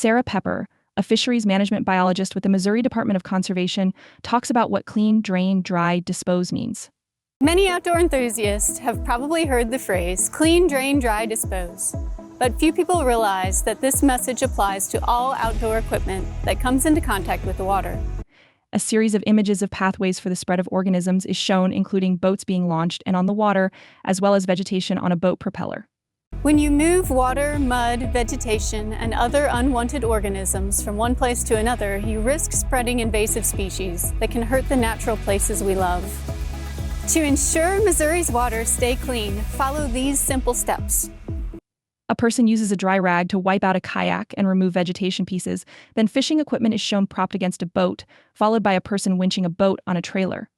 Sarah Pepper, a fisheries management biologist with the Missouri Department of Conservation, talks about what clean, drain, dry, dispose means. Many outdoor enthusiasts have probably heard the phrase clean, drain, dry, dispose. But few people realize that this message applies to all outdoor equipment that comes into contact with the water. A series of images of pathways for the spread of organisms is shown, including boats being launched and on the water, as well as vegetation on a boat propeller. When you move water, mud, vegetation, and other unwanted organisms from one place to another, you risk spreading invasive species that can hurt the natural places we love. To ensure Missouri's waters stay clean, follow these simple steps. A person uses a dry rag to wipe out a kayak and remove vegetation pieces. Then fishing equipment is shown propped against a boat, followed by a person winching a boat on a trailer.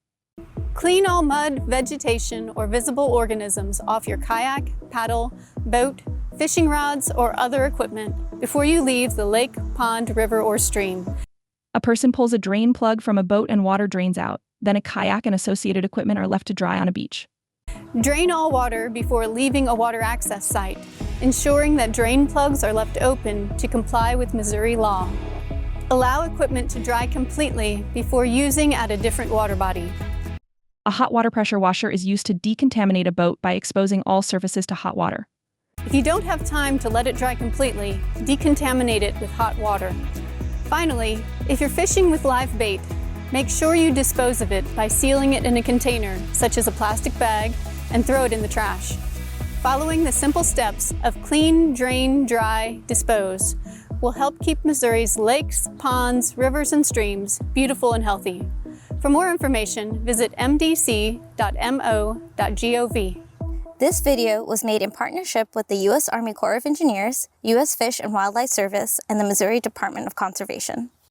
Clean all mud, vegetation, or visible organisms off your kayak, paddle, boat, fishing rods, or other equipment before you leave the lake, pond, river, or stream. A person pulls a drain plug from a boat and water drains out. Then a kayak and associated equipment are left to dry on a beach. Drain all water before leaving a water access site, ensuring that drain plugs are left open to comply with Missouri law. Allow equipment to dry completely before using at a different water body. A hot water pressure washer is used to decontaminate a boat by exposing all surfaces to hot water. If you don't have time to let it dry completely, decontaminate it with hot water. Finally, if you're fishing with live bait, make sure you dispose of it by sealing it in a container, such as a plastic bag, and throw it in the trash. Following the simple steps of clean, drain, dry, dispose will help keep Missouri's lakes, ponds, rivers, and streams beautiful and healthy. For more information, visit mdc.mo.gov. This video was made in partnership with the U.S. Army Corps of Engineers, U.S. Fish and Wildlife Service, and the Missouri Department of Conservation.